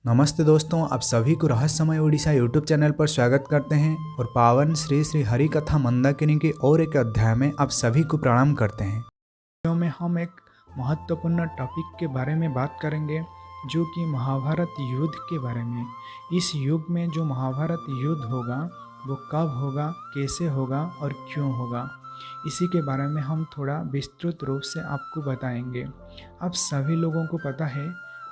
नमस्ते दोस्तों, आप सभी को रहस्यमय उड़ीसा यूट्यूब चैनल पर स्वागत करते हैं और पावन श्री श्री हरि कथा मंदाकिनी के और एक अध्याय में आप सभी को प्रणाम करते हैं। वीडियो में हम एक महत्वपूर्ण टॉपिक के बारे में बात करेंगे जो कि महाभारत युद्ध के बारे में। इस युग में जो महाभारत युद्ध होगा वो कब होगा, कैसे होगा और क्यों होगा, इसी के बारे में हम थोड़ा विस्तृत रूप से आपको बताएंगे। आप सभी लोगों को पता है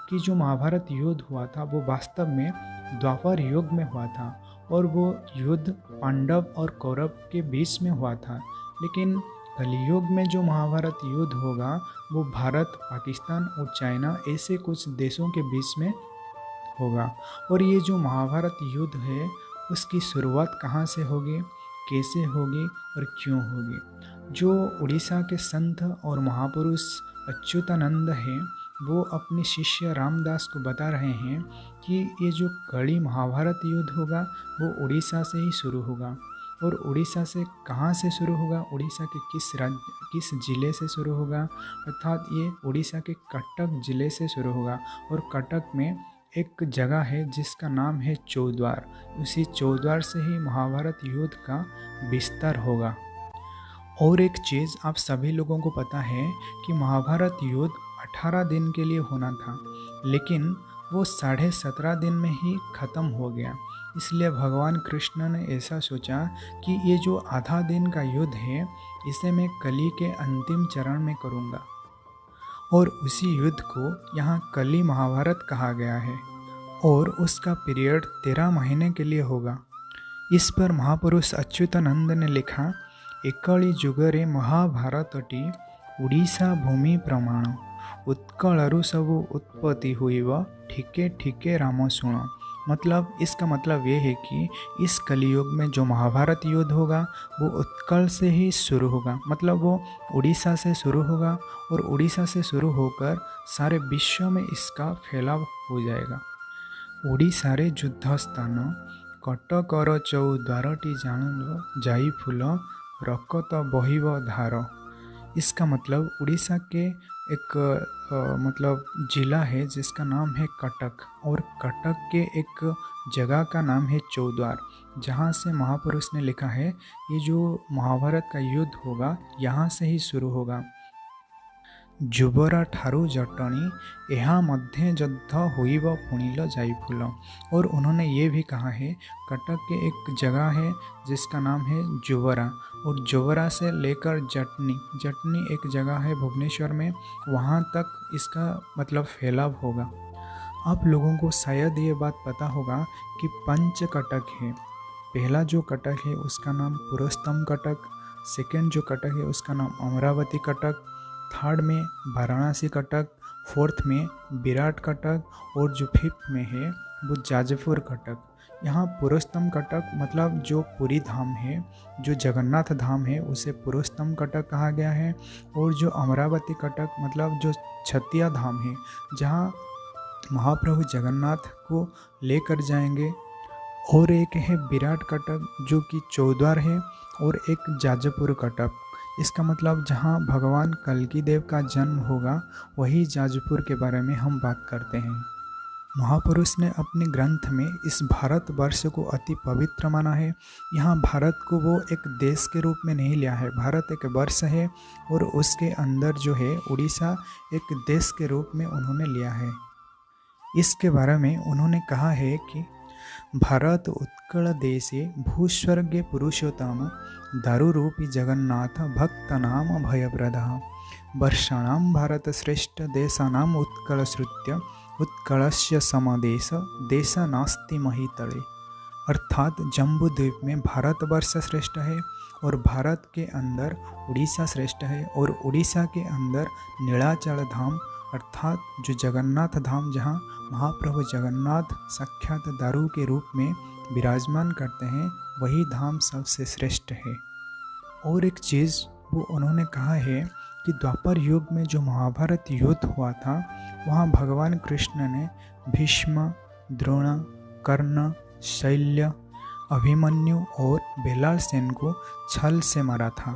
कि जो महाभारत युद्ध हुआ था वो वास्तव में द्वापर युग में हुआ था और वो युद्ध पांडव और कौरव के बीच में हुआ था। लेकिन कलियुग में जो महाभारत युद्ध होगा वो भारत, पाकिस्तान और चाइना ऐसे कुछ देशों के बीच में होगा। और ये जो महाभारत युद्ध है उसकी शुरुआत कहाँ से होगी, कैसे होगी और क्यों होगी। जो उड़ीसा के संत और महापुरुष अच्युतानंद हैं वो अपने शिष्य रामदास को बता रहे हैं कि ये जो कड़ी महाभारत युद्ध होगा वो उड़ीसा से ही शुरू होगा। और उड़ीसा से कहाँ से शुरू होगा, उड़ीसा के किस ज़िले से शुरू होगा, अर्थात ये उड़ीसा के कटक ज़िले से शुरू होगा। और कटक में एक जगह है जिसका नाम है चौद्वार। उसी चौद्वार से ही महाभारत युद्ध का विस्तार होगा। और एक चीज़ आप सभी लोगों को पता है कि महाभारत युद्ध 18 दिन के लिए होना था, लेकिन वो 17.5 दिन में ही ख़त्म हो गया। इसलिए भगवान कृष्ण ने ऐसा सोचा कि ये जो आधा दिन का युद्ध है इसे मैं कली के अंतिम चरण में करूँगा। और उसी युद्ध को यहाँ कली महाभारत कहा गया है और उसका पीरियड 13 महीने के लिए होगा। इस पर महापुरुष अच्युतानंद ने लिखा, एकली जुगरे महाभारतटी उड़ीसा भूमि प्रमाण उत्कलरु सबु उत्पत्ति हुई व ठीके ठीके राम सुनो। मतलब इसका मतलब ये है कि इस कलियुग में जो महाभारत युद्ध होगा वो उत्कल से ही शुरू होगा, मतलब वो उड़ीसा से शुरू होगा और उड़ीसा से शुरू होकर सारे विश्व में इसका फैलाव हो जाएगा। उड़ीसा रे युद्ध स्थान कटकर चौद्वारटी जान जाई फूल रकत बहिव धार। इसका मतलब उड़ीसा के एक मतलब ज़िला है जिसका नाम है कटक, और कटक के एक जगह का नाम है चौद्वार, जहाँ से महापुरुष ने लिखा है ये जो महाभारत का युद्ध होगा यहाँ से ही शुरू होगा। जुबरा ठारू जटनी यहाँ मध्य युद्ध हुई व पुणिल जाईफुल। और उन्होंने ये भी कहा है कटक के एक जगह है जिसका नाम है जुबरा, और जुबरा से लेकर जटनी एक जगह है भुवनेश्वर में, वहाँ तक इसका मतलब फैलाव होगा। आप लोगों को शायद ये बात पता होगा कि 5 कटक है। पहला जो कटक है उसका नाम पुरुषोत्तम कटक, सेकेंड जो कटक है उसका नाम अमरावती कटक, थर्ड में वाराणसी कटक, फोर्थ में विराट कटक, और जो फिफ्थ में है वो जाजपुर कटक। यहाँ पुरुषोत्तम कटक मतलब जो पुरी धाम है, जो जगन्नाथ धाम है उसे पुरुषोत्तम कटक कहा गया है। और जो अमरावती कटक मतलब जो छतिया धाम है जहाँ महाप्रभु जगन्नाथ को लेकर जाएंगे। और एक है विराट कटक जो कि चौद्वार है, और एक जाजपुर कटक, इसका मतलब जहाँ भगवान कल्की देव का जन्म होगा वही जाजपुर के बारे में हम बात करते हैं। महापुरुष ने अपने ग्रंथ में इस भारतवर्ष को अति पवित्र माना है। यहाँ भारत को वो एक देश के रूप में नहीं लिया है, भारत एक वर्ष है और उसके अंदर जो है उड़ीसा एक देश के रूप में उन्होंने लिया है। इसके बारे में उन्होंने कहा है कि भारत उत्कल देशे भूस्वर्गे पुरुषोत्तम दारुरूपी जगन्नाथ भक्तनाम भयप्रदः वर्षाणां भारत श्रेष्ठ देशानाम उत्कल श्रुत्य उत्कलस्य समदेश देश नास्ति महितले। अर्थात जम्बू द्वीप में भारतवर्ष श्रेष्ठ है और भारत के अंदर उड़ीसा श्रेष्ठ है, और उड़ीसा के अंदर नीलाचल धाम अर्थात जो जगन्नाथ धाम जहाँ महाप्रभु जगन्नाथ साक्षात दारू के रूप में विराजमान करते हैं वही धाम सबसे श्रेष्ठ है। और एक चीज़ वो उन्होंने कहा है कि द्वापर युग में जो महाभारत युद्ध हुआ था वहाँ भगवान कृष्ण ने भीष्म, द्रोण, कर्ण, शल्य, अभिमन्यु और बेलाल सेन को छल से मारा था।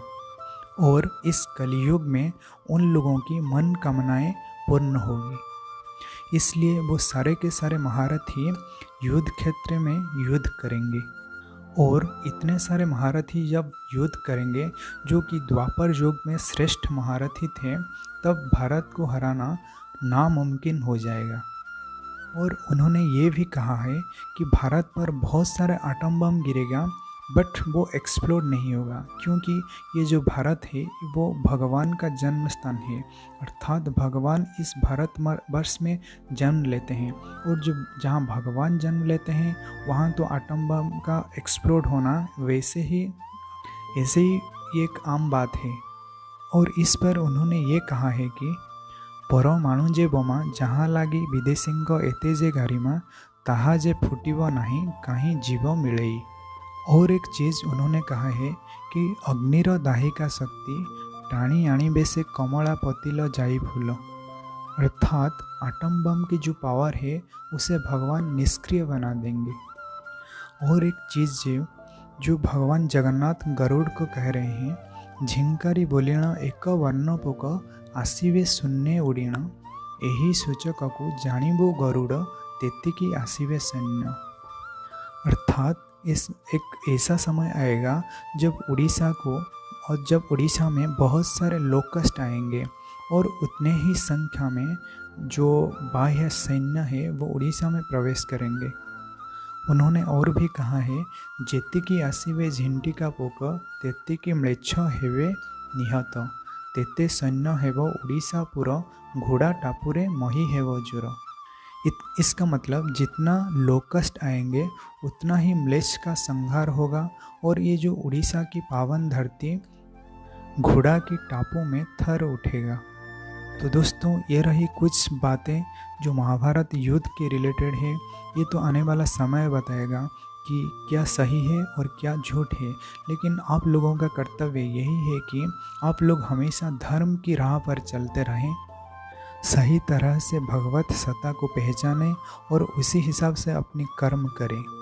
और इस कलियुग में उन लोगों की मन कामनाएं पूर्ण होगी। इसलिए वो सारे के सारे महारथी युद्ध क्षेत्र में युद्ध करेंगे। और इतने सारे महारथी जब युद्ध करेंगे, जो कि द्वापर युग में श्रेष्ठ महारथी थे, तब भारत को हराना नामुमकिन हो जाएगा। और उन्होंने ये भी कहा है कि भारत पर बहुत सारे आटम बम गिरेगा, बट वो एक्सप्लोड नहीं होगा, क्योंकि ये जो भारत है वो भगवान का जन्म स्थान है, अर्थात भगवान इस भारत वर्ष में जन्म लेते हैं। और जो जहाँ भगवान जन्म लेते हैं वहाँ तो आटम बम का एक्सप्लोड होना ऐसे ही एक आम बात है। और इस पर उन्होंने ये कहा है कि परमाणु जे बोमा जहाँ लागी विदेशींक एते जे गारिमा ताहा जे फुटिब नहीं कहीं जीव मिलेई। और एक चीज़ उन्होंने कहा है कि अग्निर दाहिका शक्ति टाणी आणी बेसे कमला पतिल जाई फूल, अर्थात आटम बम की जो पावर है उसे भगवान निष्क्रिय बना देंगे। और एक चीज़ जो भगवान जगन्नाथ गरुड़ को कह रहे हैं, झिंकारी बोलिण एक वर्ण पोक आसीबे शून्य उड़ीण, यही सूचक को जानिबो गरुड़ तेतिकी आसीबे सैन्य। अर्थात एक ऐसा समय आएगा जब उड़ीसा में बहुत सारे लोकस्ट आएंगे और उतने ही संख्या में जो बाह्य सैन्य है वो उड़ीसा में प्रवेश करेंगे। उन्होंने और भी कहा है, जेतिकी आसीबे झिंटिका पोक तेतिकी म्लेच्छ हेवे निहत, तेते सैन्य हेव उड़ीसापुर घोड़ा टापुरे मही हेव जोर। इसका मतलब जितना लोकस्ट आएंगे उतना ही म्लेच्छ का संहार होगा और ये जो उड़ीसा की पावन धरती घोड़ा की टापों में थर उठेगा। तो दोस्तों, ये रही कुछ बातें जो महाभारत युद्ध के रिलेटेड है। ये तो आने वाला समय बताएगा कि क्या सही है और क्या झूठ है, लेकिन आप लोगों का कर्तव्य यही है कि आप लोग हमेशा धर्म की राह पर चलते रहें, सही तरह से भगवत सत्ता को पहचानें और उसी हिसाब से अपनी कर्म करें।